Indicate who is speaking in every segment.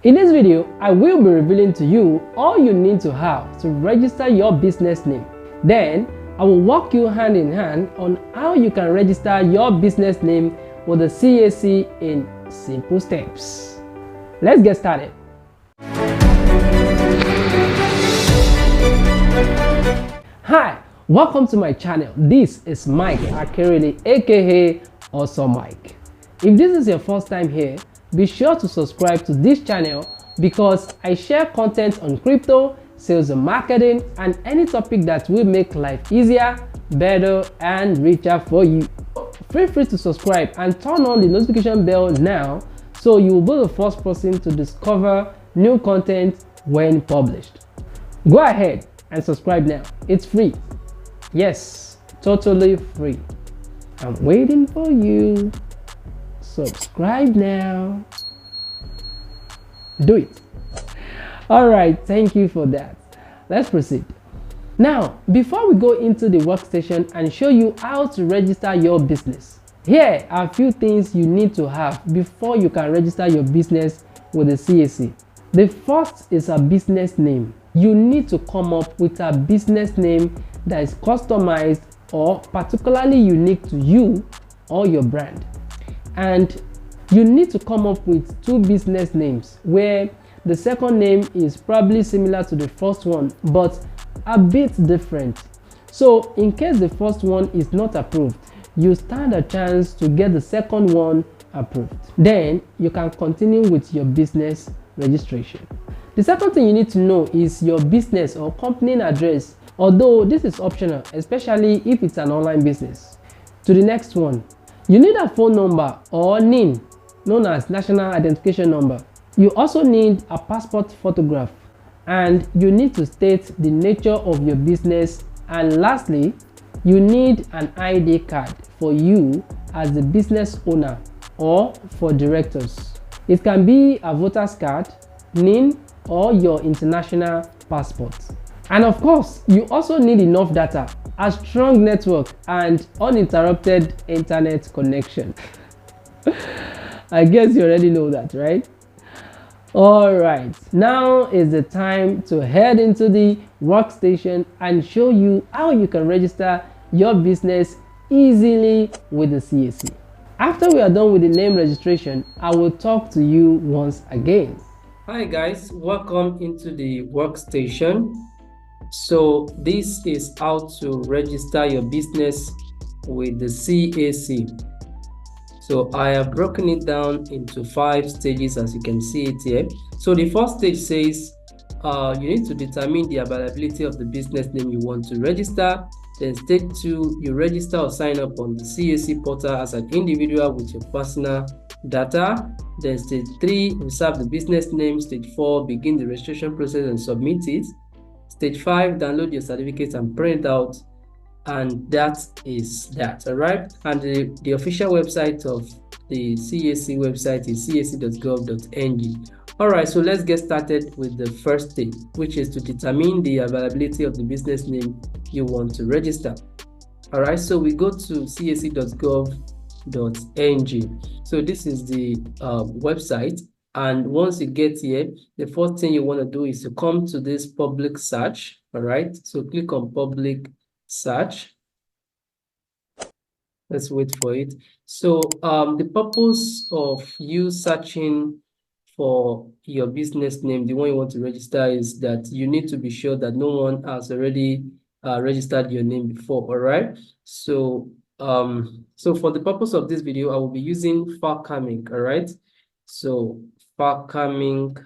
Speaker 1: In this video, I will be revealing to you all you need to have to register your business name. Then, I will walk you hand in hand on how you can register your business name with the CAC in simple steps. Let's get started. Hi, welcome to my channel. This is Mike Akerele, aka Awesome Mike. If this is your first time here, be sure to subscribe to this channel because I share content on crypto, sales and marketing, and any topic that will make life easier, better, and richer for you. Feel free to subscribe and turn on the notification bell now so you will be the first person to discover new content when published. Go ahead and subscribe now. It's free. Yes, totally free. I'm waiting for you. Subscribe now. Do it. All right, thank you for that. Let's proceed. Now, before we go into the workstation and show you how to register your business, here are a few things you need to have before you can register your business with the CAC. The first is a business name. You need to come up with a business name that is customized or particularly unique to you or your brand. And you need to come up with two business names where the second name is probably similar to the first one but a bit different. So in case the first one is not approved, you stand a chance to get the second one approved. Then you can continue with your business registration. The second thing you need to know is your business or company address, although this is optional, especially if it's an online business. To the next one, you need a phone number or NIN, known as National Identification Number. You also need a passport photograph, and you need to state the nature of your business. And lastly, you need an ID card for you as the business owner or for directors. It can be a voter's card, NIN, or your international passport. And of course, you also need enough data, a strong network, and uninterrupted internet connection. I guess you already know that, right? Alright, now is the time to head into the workstation and show you how you can register your business easily with the CAC. After we are done with the name registration, I will talk to you once again. Hi guys, welcome into the workstation. So this is how to register your business with the CAC. So I have broken it down into 5 stages, as you can see it here. So the first stage says you need to determine the availability of the business name you want to register. Then stage 2, you register or sign up on the CAC portal as an individual with your personal data. Then stage 3, reserve the business name. Stage 4, begin the registration process and submit it. Stage 5, download your certificates and print out. And that is that. All right, and the official website of the CAC website is cac.gov.ng. all right, so let's get started with the first stage, which is to determine the availability of the business name you want to register. All right, so we go to cac.gov.ng. so this is the website, and once you get here, the first thing you want to do is to come to this public search. All right, so click on public search. Let's wait for it. So the purpose of you searching for your business name, the one you want to register, is that you need to be sure that no one has already registered your name before. All right, so so for the purpose of this video, I will be using Farming. All right, so Farming,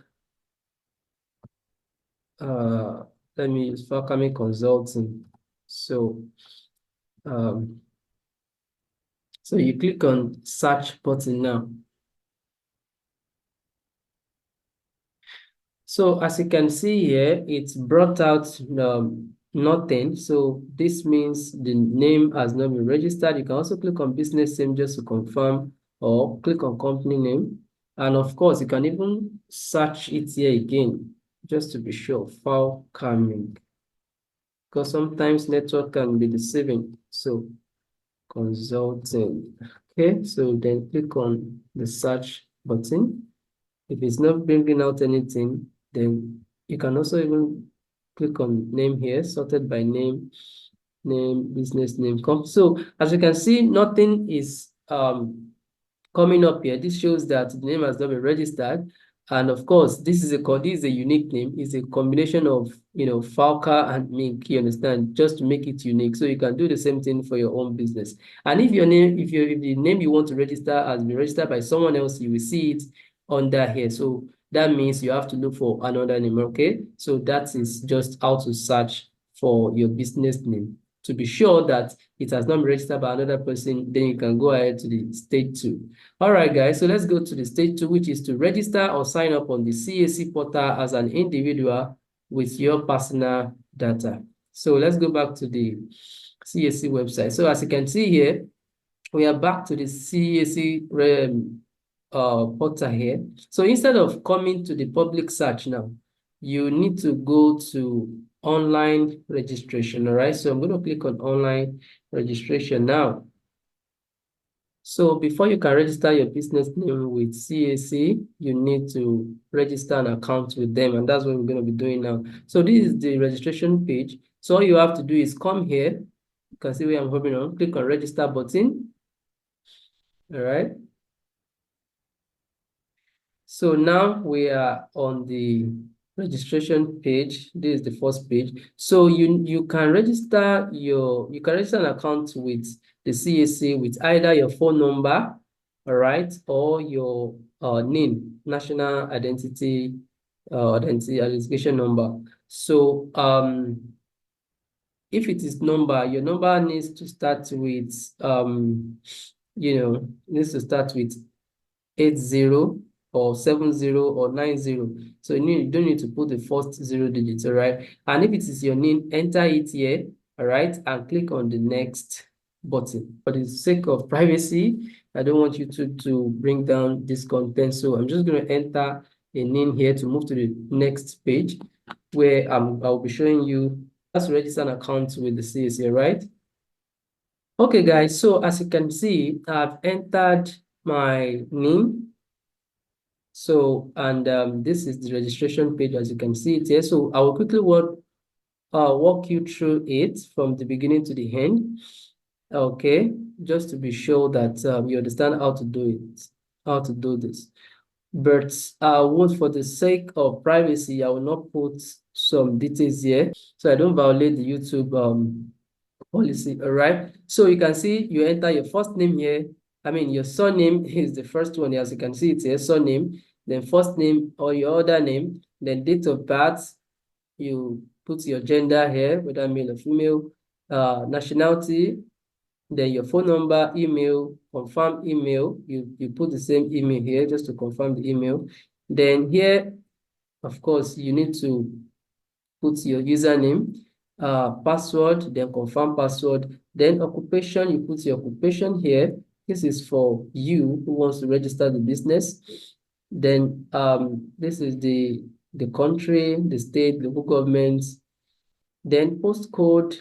Speaker 1: let me use Farming Consulting. So so you click on search button now. So as you can see here, it's brought out nothing. So this means the name has not been registered. You can also click on business name just to confirm, or click on company name. And of course, you can even search it here again just to be sure. Farming, because sometimes network can be deceiving. So consulting. Okay, so then click on the search button If it's not bringing out anything, then you can also even click on name here, sorted by name, business name. So as you can see, nothing is coming up here. This shows that the name has not been registered. And of course, this is a unique name. It's a combination of, Falca and Mink, you understand, just to make it unique. So you can do the same thing for your own business. And if the name you want to register has been registered by someone else, you will see it under here. So that means you have to look for another name, okay? So that is just how to search for your business name. To be sure that it has not been registered by another person, then you can go ahead to the stage 2. All right, guys, so let's go to the stage 2, which is to register or sign up on the CAC portal as an individual with your personal data. So let's go back to the CAC website. So as you can see here, we are back to the CAC portal here. So instead of coming to the public search now, you need to go to online registration. All right, so I'm going to click on online registration now. So before you can register your business name with CAC, you need to register an account with them, and that's what we're going to be doing now. So this is the registration page. So all you have to do is come here. You can see where I'm hovering on, click on register button. All right. So now we are on the registration page. This is the first page. So you can register an account with the CAC with either your phone number, all right, or your NIN, national identity identification number. So if it is number, your number needs to start with needs to start with 80 or 70 or 90. So you don't need to put the first 0 digits, all right? And if it is your name, enter it here, all right? And click on the next button. For the sake of privacy, I don't want you to bring down this content. So I'm just going to enter a name here to move to the next page where I'll be showing you how to register an account with the CAC, right? Okay, guys, so as you can see, I've entered my name. So, and this is the registration page, as you can see it here. So I will quickly walk you through it from the beginning to the end. Okay, just to be sure that you understand how to do it, how to do this. But for the sake of privacy, I will not put some details here so I don't violate the YouTube policy. All right. So you can see you enter your first name here. I mean, your surname is the first one, as you can see it here, surname, then first name or your other name, then date of birth. You put your gender here, whether male or female, nationality, then your phone number, email, confirm email. You put the same email here just to confirm the email. Then here, of course, you need to put your username, password, then confirm password, then occupation, you put your occupation here. This is for you who wants to register the business. Then this is the country, the state, local government, then postcode.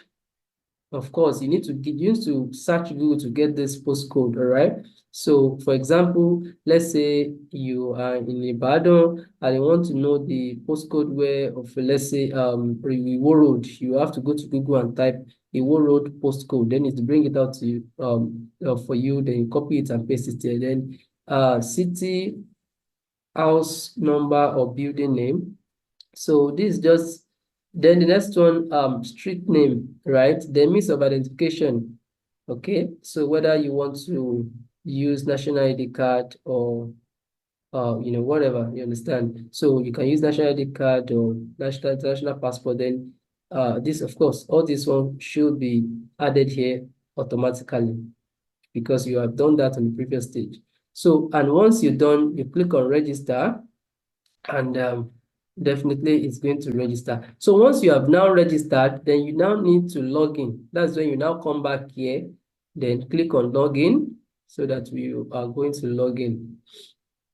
Speaker 1: Of course, you need to search Google to get this postcode, all right? So, for example, let's say you are in Ibadan and you want to know the postcode let's say, Iwo Road. You have to go to Google and type Iwo Road postcode. Then it bring it out to you, for you. Then you copy it and paste it here. Then, city, house number or building name. So this is just. Then the next one, street name, right? The means of identification. Okay, so whether you want to use national ID card or whatever, you understand. So you can use national ID card or national passport. Then this, of course, all this one should be added here automatically because you have done that on the previous stage. So, and once you're done, you click on register and definitely it's going to register. So once you have now registered, then you now need to log in. That's when you now come back here, then click on login so that we are going to log in.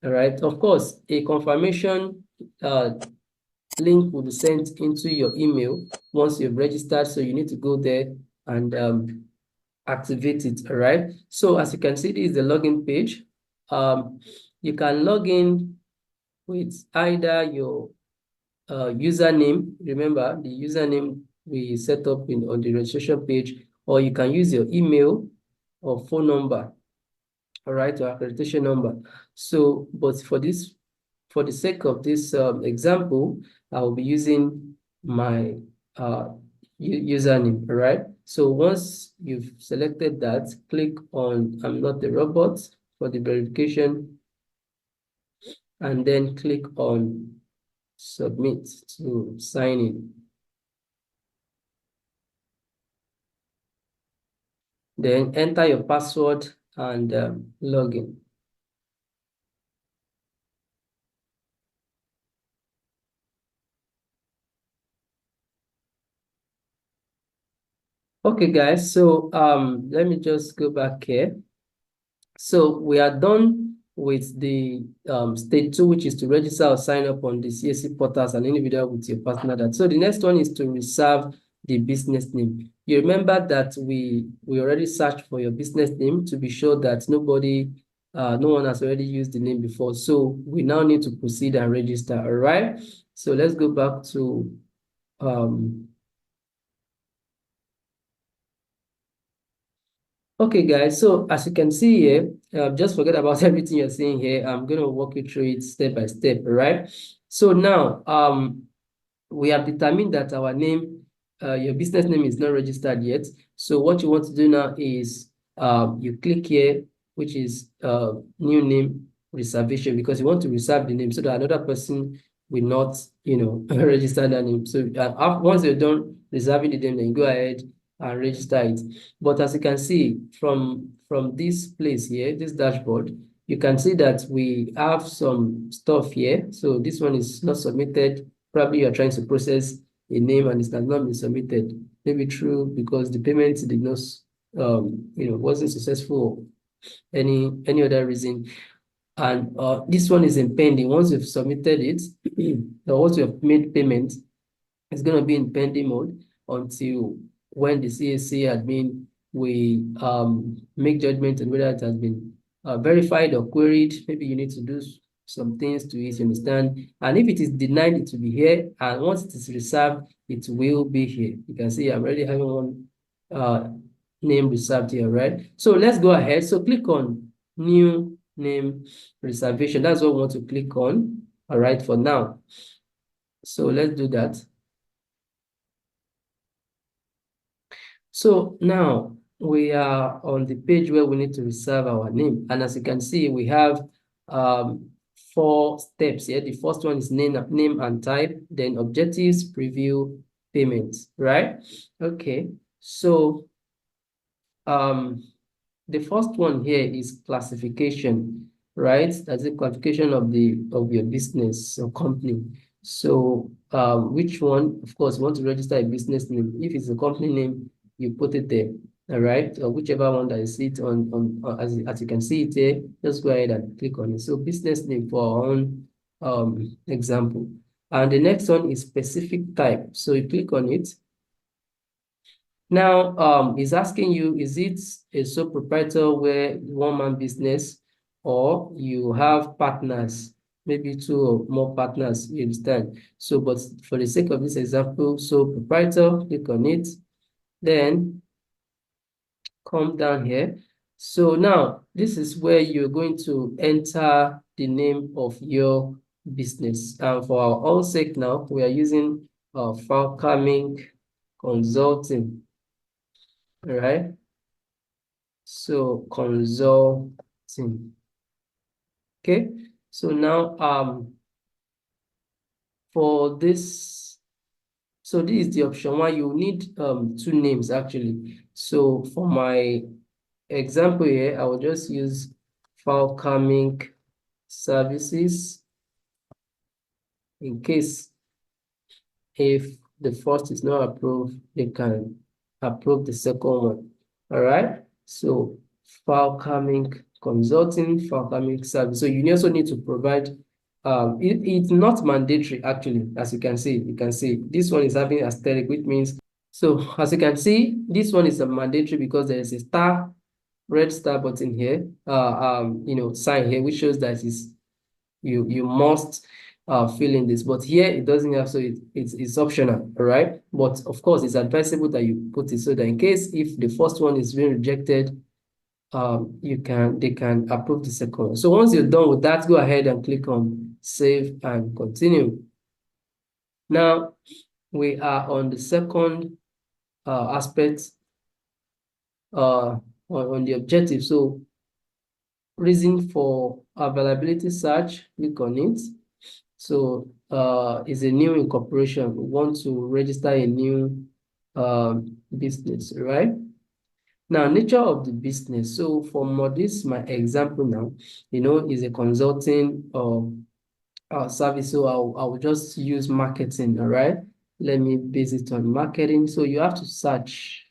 Speaker 1: All right. Of course, a confirmation link will be sent into your email once you've registered. So you need to go there and activate it. All right. So as you can see, this is the login page. You can log in with either your username. Remember the username we set up on the registration page, or you can use your email or phone number, all right, or accreditation number. So, but for the sake of this example, I will be using my username, all right? So once you've selected that, click on I'm not a robot for the verification, and then click on submit to sign in. Then enter your password and login. Okay, guys, so let me just go back here. So we are done with the stage 2, which is to register or sign up on the CSC portals and individual with your partner data. So the next one is to reserve the business name. You remember that we already searched for your business name to be sure that no one has already used the name before. So we now need to proceed and register, all right? So let's go back to okay, guys, so as you can see here, just forget about everything you're seeing here. I'm going to walk you through it step by step, all right? So now, we have determined that our name, your business name is not registered yet. So what you want to do now is you click here, which is new name reservation, because you want to reserve the name so that another person will not, register that name. So once you're done reserving the name, then you go ahead and register it. But as you can see from this place here, this dashboard, you can see that we have some stuff here. So this one is not submitted. Probably you're trying to process a name and it has not been submitted. Maybe true because the payment did not, wasn't successful. Any other reason. And this one is in pending. Once you've submitted it, or once you have made payment, it's going to be in pending mode until when the CSC admin will make judgment on whether it has been verified or queried. Maybe you need to do some things to it, you understand? And if it is denied, it will be here. And once it is reserved, it will be here. You can see I'm already having one name reserved here, right? So let's go ahead. So click on new name reservation. That's what we want to click on, all right, for now. So let's do that. So now we are on the page where we need to reserve our name. And as you can see, we have 4 steps here. The first one is name and type, then objectives, preview, payments, right? Okay, so the first one here is classification, right? That's the classification of your business or company. So which one? Of course, you want to register a business name. If it's a company name, you put it there, all right? Or whichever one that you see it on as you can see it here, just go ahead and click on it. So business name for our own example. And the next one is specific type. So you click on it. Now, it's asking you, is it a sole proprietor one-man business, or you have partners, maybe 2 or more partners, you understand? So, but for the sake of this example, sole proprietor, click on it, then come down here. So now, this is where you're going to enter the name of your business. And for our own sake now, we are using Falcoming Consulting. All right. So consulting. Okay. So now for this, so this is the option 1. You need 2 names actually. So for my example here, I will just use Falcoming Services in case if the first is not approved, they can approve the second one. All right. So Falcoming Consulting, Falcoming Service. So you also need to provide, it's not mandatory actually, as you can see. You can see this one is having asterisk, which means, so as you can see, this one is a mandatory because there is a red star button here, sign here, which shows that you must fill in this, but here it doesn't have, so it's optional. All right, but of course it's advisable that you put it so that in case if the first one is being rejected, they can approve the second one. So once you're done with that, go ahead and click on save and continue. Now we are on the second aspect on the objective. So reason for availability search, click on it. So it's a new incorporation. We want to register a new business, right? Now, nature of the business. So for this, my example now, is a consulting service. So I'll just use marketing, all right? Let me base it on marketing. So you have to search.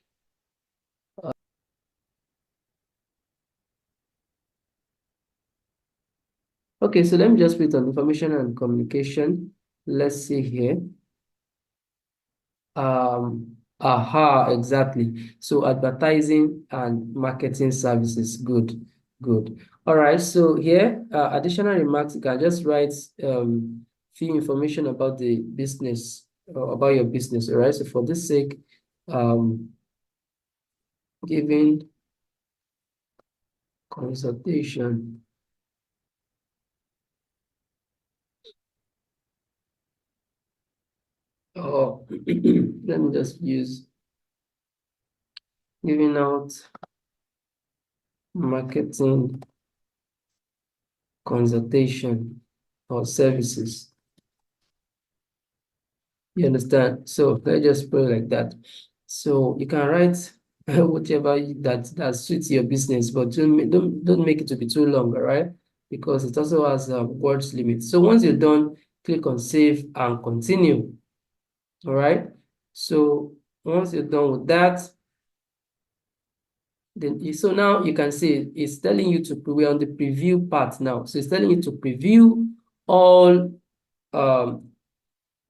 Speaker 1: Okay, so let me just put on information and communication. Let's see here. Aha, exactly. So advertising and marketing services. Good, good. All right, so here, additional remarks, you can just write few information about the business, about your business, all right? So for this sake, giving consultation. Oh, let me just use giving out marketing consultation or services. You understand? So let's just put it like that. So you can write whatever that suits your business, but don't make it to be too long, all right? Because it also has words limit. So once you're done, click on save and continue. All right. So once you're done with that, then so now you can see it's telling you to, we're on the preview part now. So it's telling you to preview all the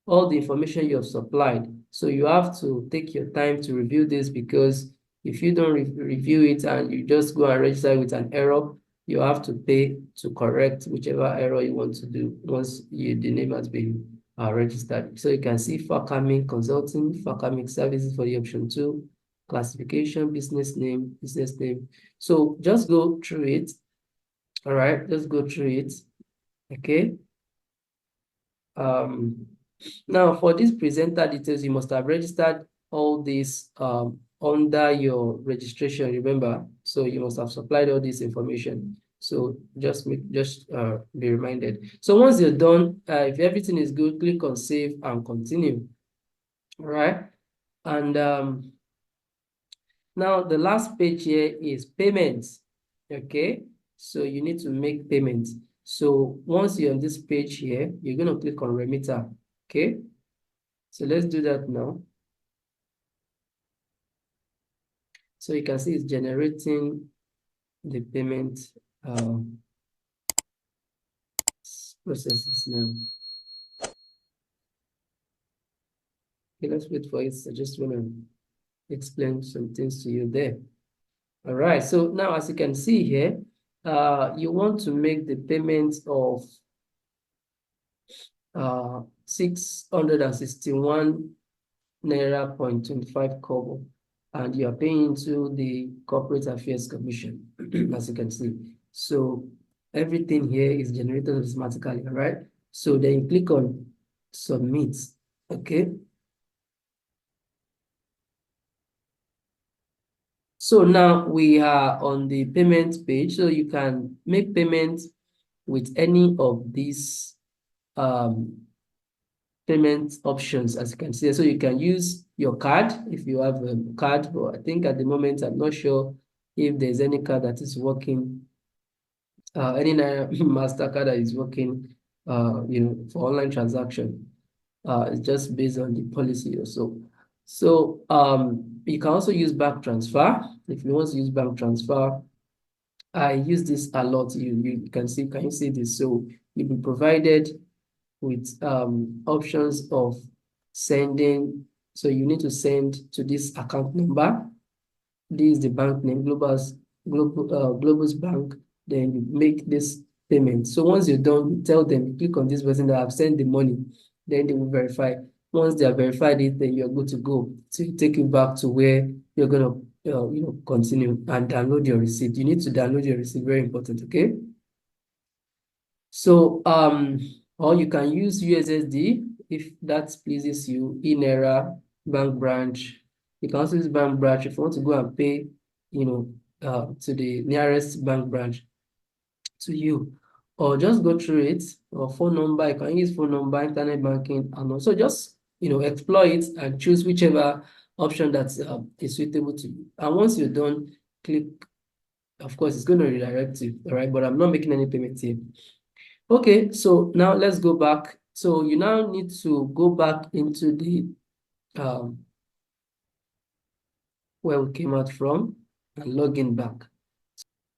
Speaker 1: information you have supplied. So you have to take your time to review this, because if you don't review it and you just go and register with an error, you have to pay to correct whichever error you want to do once the name has been registered. So you can see forthcoming consulting, forthcoming services for the option 2, classification, business name. So just go through it. All right, just go through it. Okay. Now for this presenter details, you must have registered all these under your registration, remember? So you must have supplied all this information. So just be reminded. So once you're done, if everything is good, click on save and continue. All right. And now the last page here is payments. Okay. So you need to make payments. So once you're on this page here, you're going to click on remitter. Okay. So let's do that now. So you can see it's generating the payment processes now. Okay, let's wait for it. I just want to explain some things to you there. All right. So now, as you can see here, you want to make the payment of 661 naira 0.25 kobo, and you are paying to the Corporate Affairs Commission, as you can see. So everything here is generated automatically, all right? So then you click on submit, okay? So now we are on the payment page, so you can make payments with any of these payment options, as you can see. So you can use your card if you have a card, but I think at the moment, I'm not sure if there's any card that is working, any MasterCard that is working, for online transaction. It's just based on the policy or so. So you can also use bank transfer. If you want to use bank transfer, I use this a lot. You can you see this? So you'll be provided with options of sending. So you need to send to this account number. This is the bank name, Global's Bank. Then you make this payment. So once you're done, you tell them, you click on this button that I've sent the money, then they will verify. Once they have verified it, then you're good to go. So it take you back to where you're gonna continue and download your receipt. You need to download your receipt, very important, okay? So or you can use USSD if that pleases you, in-era, bank branch. You can also use bank branch if you want to go and pay, to the nearest bank branch to you, or just go through it, or phone number. You can use phone number, internet banking, and also just explore it and choose whichever option that is suitable to you. And once you're done, click. Of course, it's going to redirect you, all right? But I'm not making any payment here. Okay, so now let's go back. So you now need to go back into the where we came out from and log in back.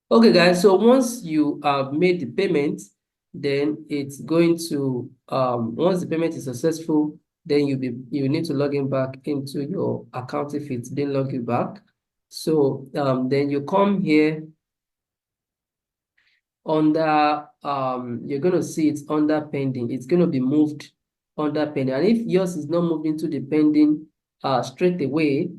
Speaker 1: Okay, guys, so once you have made the payment, then it's going to once the payment is successful, then you need to log in back into your account if it didn't log you back. So then you come here under you're going to see it's under pending. It's going to be moved under pending, and if yours is not moved into the pending straight away,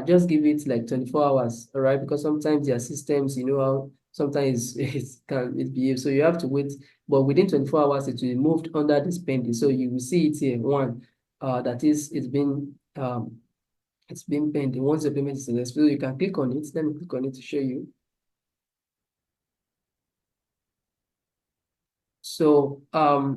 Speaker 1: just give it like 24 hours, all right? Because sometimes their systems, how sometimes it behaves, so you have to wait. But within 24 hours, it will be moved under this pending. So you will see it here, one, that is, it's been pending. Once the payment is successful, you can click on it. Let me click on it to show you. So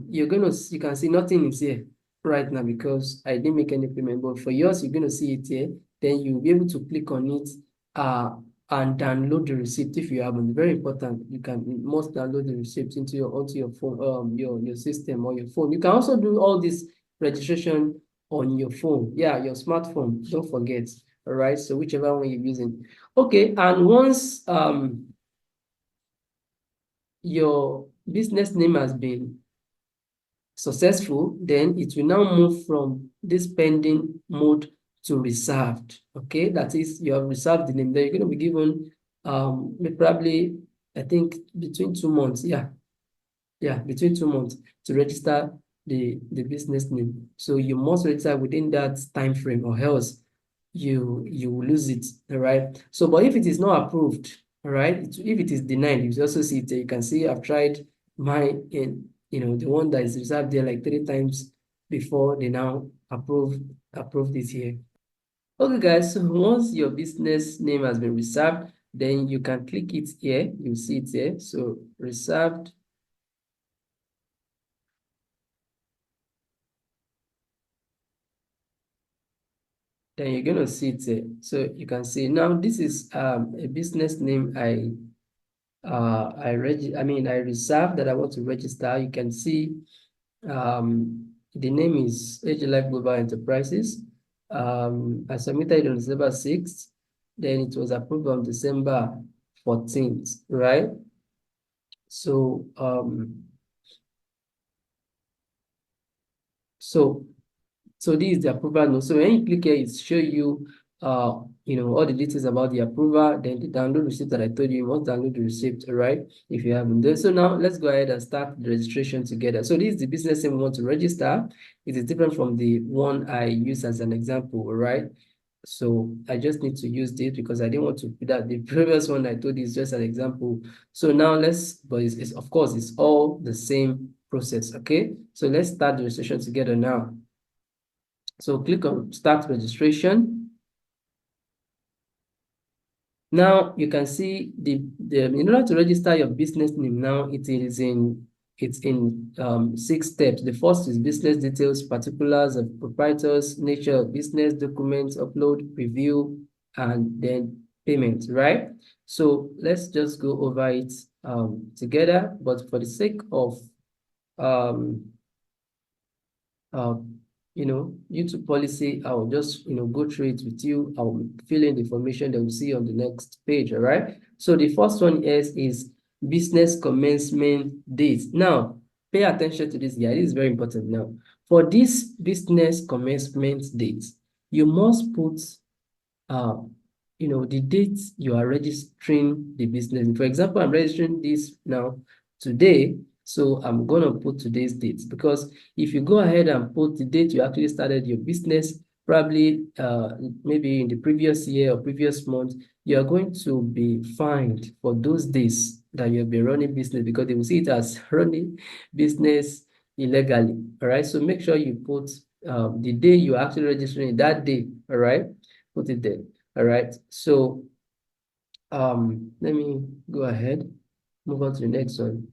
Speaker 1: you can see nothing is here right now because I didn't make any payment. But for yours, you're gonna see it here. Then you'll be able to click on it and download the receipt if you haven't. Very important. You must download the receipt onto your phone, your system or your phone. You can also do all this registration on your phone. Yeah, your smartphone. Don't forget. All right. So whichever one you're using. Okay, and once your business name has been successful, then it will now move from this pending mode to reserved. Okay, that is, you have reserved the name. Then you're going to be given probably, I think, between 2 months. Yeah, between 2 months to register the business name. So you must register within that time frame, or else you will lose it. All right. So, but if it is not approved, all right, if it is denied, you also see it. You can see I've tried my the one that is reserved there like 3 times before they now approve this here. Okay, guys. So once your business name has been reserved, then you can click it here. You see it here. So reserved. Then you're going to see it here. So you can see now this is a business name I reserved that I want to register. You can see the name is AG Life Global Enterprises. I submitted it on December 6th. Then it was approved on December 14th, right? So so this is the approval note. So when you click here, it show you all the details about the approval. Then the download receipt that I told you must download the receipt, all right, if you haven't done so. Now let's go ahead and start the registration together. So this is the business name we want to register. It is different from the one I use as an example, all right? So I just need to use this because I didn't want to put that. The previous one I told you is just an example. So now but it's of course it's all the same process. Okay, so let's start the registration together now. So click on start registration. Now you can see in order to register your business name now, it's in 6 steps. The first is business details, particulars of proprietors, nature of business, documents, upload, review, and then payment, right? So let's just go over it together, but for the sake of YouTube policy, I'll just go through it with you. I'll fill in the information that we'll see on the next page. All right. So the first one is business commencement date. Now, pay attention to this. Yeah, this is very important. Now, for this business commencement date, you must put the date you are registering the business. For example, I'm registering this now today. So I'm going to put today's date, because if you go ahead and put the date you actually started your business, probably maybe in the previous year or previous month, you are going to be fined for those days that you'll be running business, because they will see it as running business illegally. All right. So make sure you put the day you're actually registering, that day. All right. Put it there. All right. So let me go ahead, move on to the next one.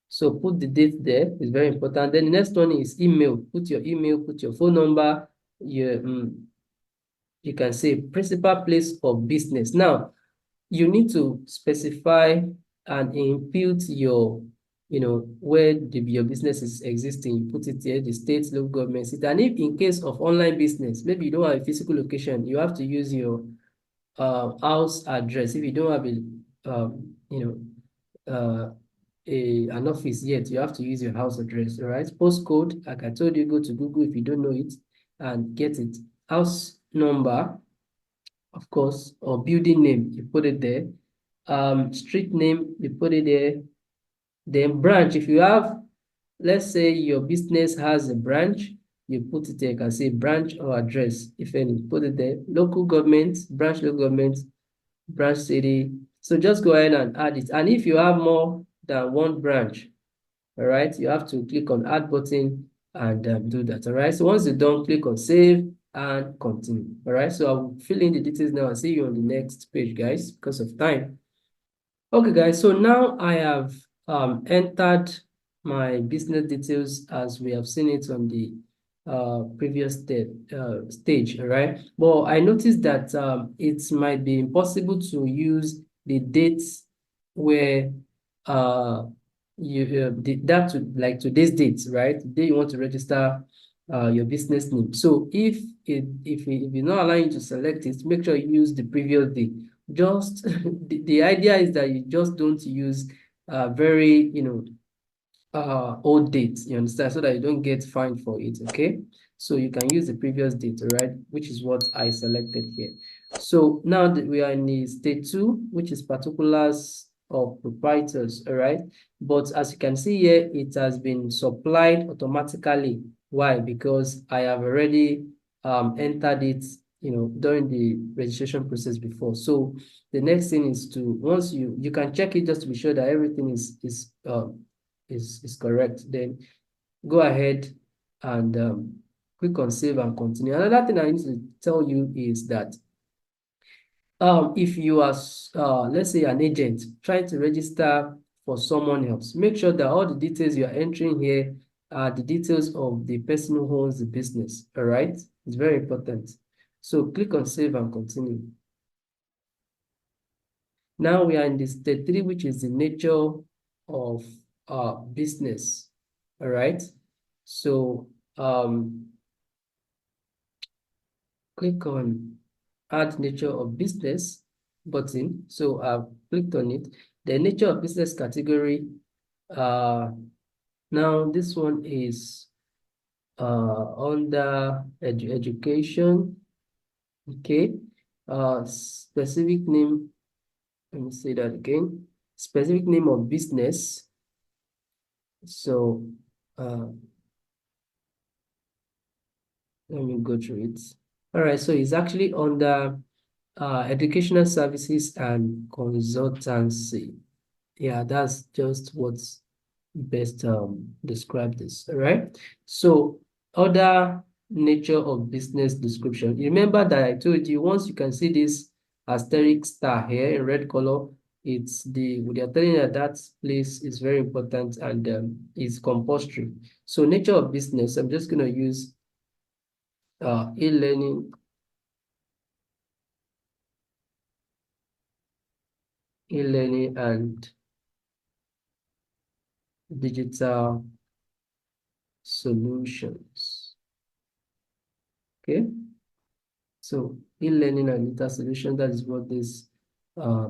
Speaker 1: So put the date there, it's very important. Then the next one is email. Put your email, put your phone number, you can say principal place of business. Now, you need to specify and input your, where your business is existing. You put it there, the state, local government, city. And if in case of online business, maybe you don't have a physical location, you have to use your house address. If you don't have an office yet, you have to use your house address. All right, postcode, like I told you, go to Google if you don't know it and get it. House number, of course, or building name, you put it there. Street name, you put it there. Then branch, if you have, let's say your business has a branch, you put it there. You can say branch or address, if any, put it there. Local government, branch, local government, branch, city. So just go ahead and add it. And if you have more than one branch, all right, you have to click on add button and do that. All right, so once you're done, click on save and continue. All right, so I'll fill in the details now and see you on the next page, guys, because of time. Okay, guys, so now I have entered my business details as we have seen it on the previous stage, all right? But I noticed that it might be impossible to use the dates where like today's dates, right? The day you want to register your business name. So if you're not allowing you to select it, make sure you use the previous day. Just the idea is that you just don't use very old dates, you understand, so that you don't get fined for it. Okay, so you can use the previous date, all right, which is what I selected here. So now that we are in the stage 2, which is particulars of proprietors, all right, but as you can see here, it has been supplied automatically. Why? Because I have already entered it during the registration process before. So the next thing is to, once you can check it just to be sure that everything is correct, then go ahead and click on save and continue. Another thing I need to tell you is that if you are let's say an agent trying to register for someone else, make sure that all the details you are entering here are the details of the person who owns the business. All right, it's very important. So click on save and continue. Now we are in the stage 3, which is the nature of business. All right, so click on add nature of business button. So I've clicked on it. The nature of business category, now this one is under education. Okay, specific name, let me say that again, specific name of business. So let me go through it. All right, so it's actually under educational services and consultancy. Yeah, that's just what's best describe this. All right, so other nature of business description. You remember that I told you, once you can see this asterisk star here in red color, it's we are telling you that place is very important and is compulsory. So nature of business, I'm just going to use e-learning, and digital solutions. Okay, so e-learning and digital solutions, that is what this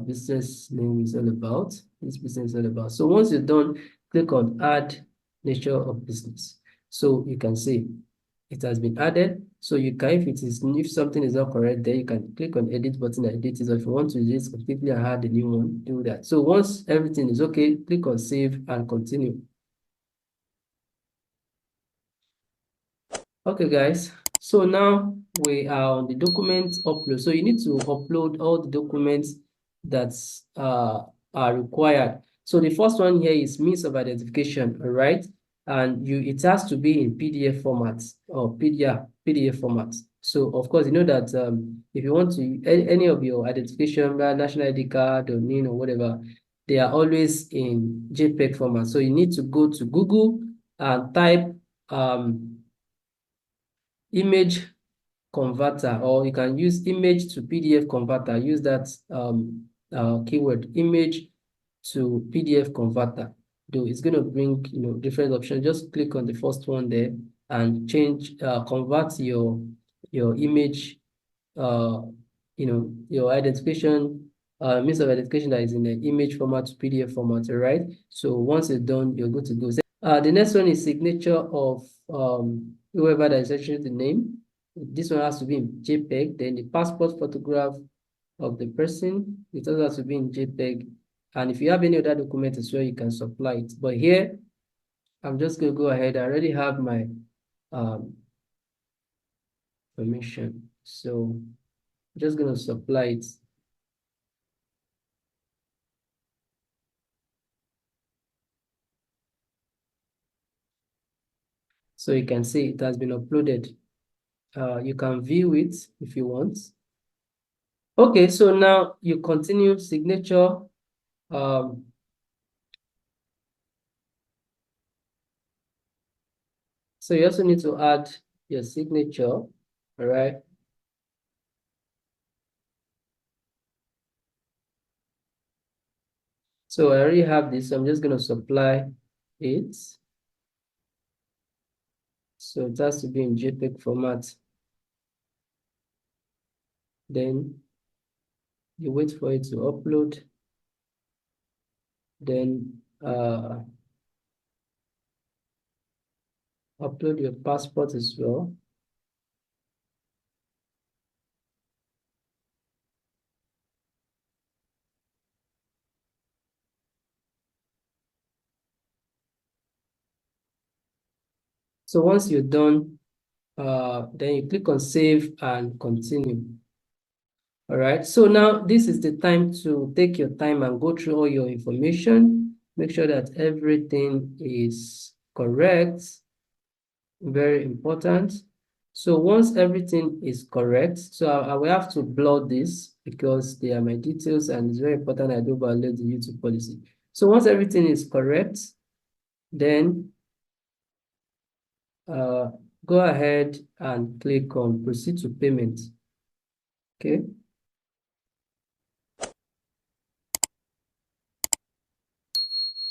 Speaker 1: business name is all about. This business is all about. So once you're done, click on add nature of business. So you can see it has been added. So you can, if something is not correct, then you can click on edit button and edit it. Or if you want to just completely add a new one, do that. So once everything is okay, click on save and continue. Okay, guys. So now we are on the document upload. So you need to upload all the documents that are required. So the first one here is means of identification, all right? And it has to be in PDF format or PDF format. So of course, you know that if you want to any of your identification, national ID card or NIN or whatever, they are always in JPEG format. So you need to go to Google and type image converter, or you can use image to PDF converter. Use that keyword, image to PDF converter. Though it's going to bring different options. Just click on the first one there and change convert your image, your identification, means of identification that is in the image format to PDF format. All right. So once it's done, you're good to go. The next one is signature of whoever that is actually the name. This one has to be in JPEG. Then the passport photograph of the person, it also has to be in JPEG. And if you have any other document as well, you can supply it. But here, I'm just going to go ahead. I already have my permission. So I'm just going to supply it. So you can see it has been uploaded. You can view it if you want. Okay, so now you continue signature. So you also need to add your signature, all right? So I already have this, so I'm just going to supply it. So it has to be in JPEG format. Then you wait for it to upload. Then upload your passport as well. So once you're done, then you click on save and continue. All right, so now this is the time to take your time and go through all your information. Make sure that everything is correct. Very important. So once everything is correct, so I will have to blur this because they are my details and it's very important I do violate the YouTube policy. So once everything is correct, then go ahead and click on proceed to payment. Okay.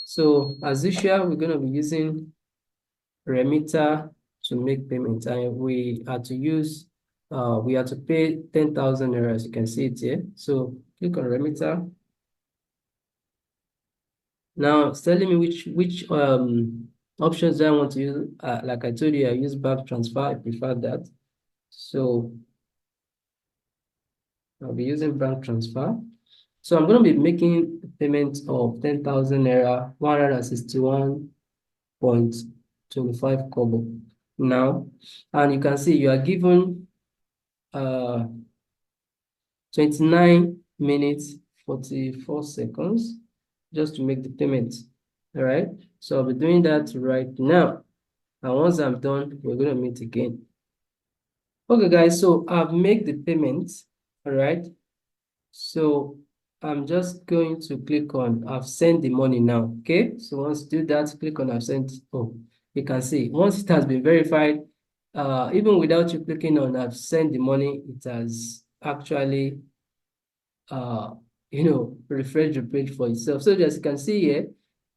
Speaker 1: So as usual, we're going to be using remitter to make payment, and we are to pay 10,000 naira, as you can see it here. So click on remitter. Now it's telling me which options do I want to use. Like I told you, I use bank transfer. I prefer that. So I'll be using bank transfer. So I'm going to be making payment of 10,000 naira, 161.25 kobo now. And you can see you are given 29 minutes 44 seconds just to make the payment. All right, so I'll be doing that right now, and once I'm done, we're going to meet again. Okay, guys, so I've made the payment. All right, so I'm just going to click on I've sent the money now. Okay, so once you do that, click on I've sent. Oh, you can see once it has been verified, even without you clicking on I've sent the money, it has actually refresh the page for itself. So as you can see here,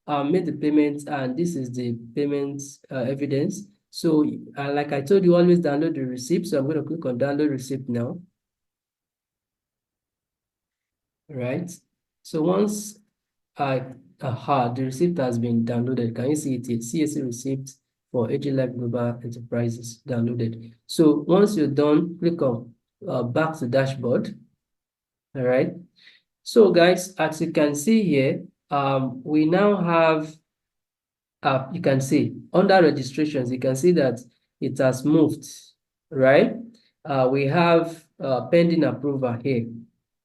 Speaker 1: I made the payment, and this is the payment evidence. So like I told you, always download the receipt. So I'm going to click on download receipt now. Right. So once the receipt has been downloaded, can you see it? It's CAC receipt
Speaker 2: for AG Life Global Enterprises downloaded. So once you're done, click on back to dashboard. All right. So guys, as you can see here, we now have, you can see under registrations, you can see that it has moved, right? We have pending approval here,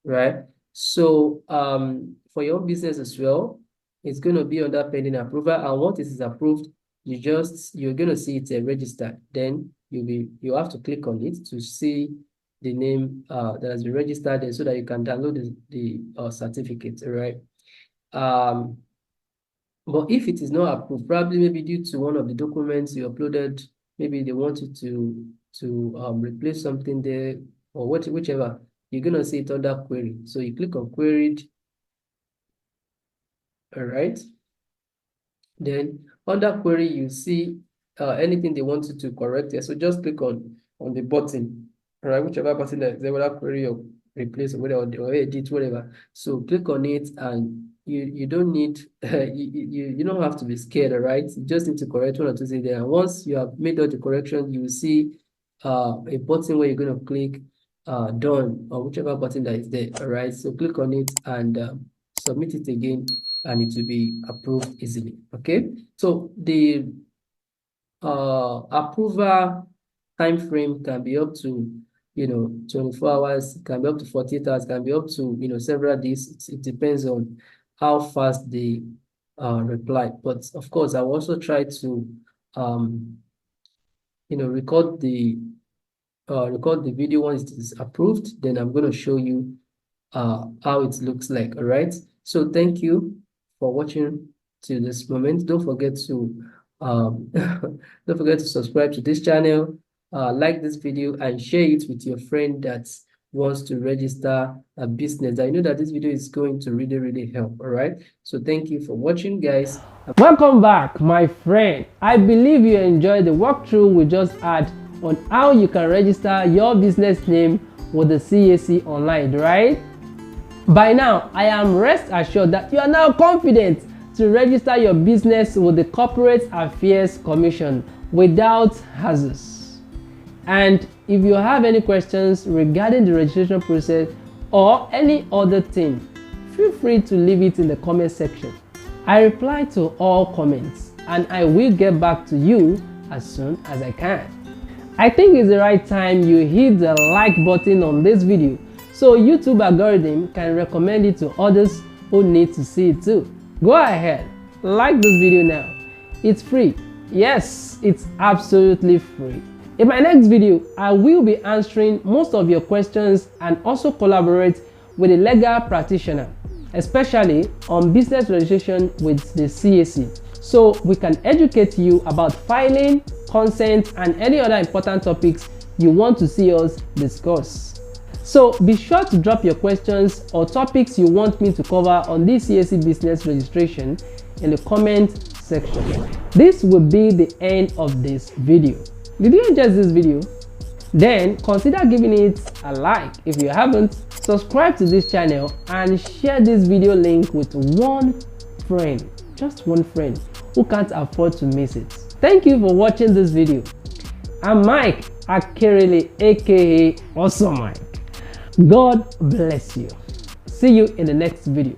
Speaker 2: right? So for your business as well, it's going to be under pending approval, and once it is approved, you're going to see it's registered. Then you have to click on it to see the name that has been registered there, so that you can download the certificate, right? But if it is not approved, probably maybe due to one of the documents you uploaded, maybe they want you to replace something there, or whichever, you're gonna see it under query. So you click on queried. All right. Then under query, you see anything they want you to correct here. So just click on the button, all right, whichever button that they will query or replace or whatever, or edit, whatever. So click on it, and you don't need you don't have to be scared, all right? You just need to correct one or two things there. And once you have made all the correction, you will see a button where you're going to click done, or whichever button that is there, all right? So click on it and submit it again, and it will be approved easily. Okay, so the approval time frame can be up to 24 hours, can be up to 48 hours, can be up to several days. It depends on how fast they reply. But of course, I will also try to record the video once it is approved. Then I'm going to show you how it looks like. All right, so thank you for watching to this moment. Don't forget to subscribe to this channel, like this video, and share it with your friend that wants to register a business. I know that this video is going to really help. All right, so thank you for watching, guys.
Speaker 1: Welcome back, my friend. I believe you enjoyed the walkthrough we just had on how you can register your business name with the CAC online, right? By now, I am rest assured that you are now confident to register your business with the Corporate Affairs Commission without hassles. And if you have any questions regarding the registration process or any other thing, feel free to leave it in the comment section. I reply to all comments, and I will get back to you as soon as I can. I think it's the right time you hit the like button on this video, so YouTube algorithm can recommend it to others who need to see it too. Go ahead, like this video now. It's free. Yes, it's absolutely free. In my next video, I will be answering most of your questions and also collaborate with a legal practitioner, especially on business registration with the CAC, so we can educate you about filing, consent, and any other important topics you want to see us discuss. So be sure to drop your questions or topics you want me to cover on this CAC business registration in the comment section. This will be the end of this video. Did you enjoy this video? Then consider giving it a like. If you haven't, subscribe to this channel and share this video link with one friend, just one friend who can't afford to miss it. Thank you for watching this video. I'm Mike Akerele, aka Awesome Mike. God bless you. See you in the next video.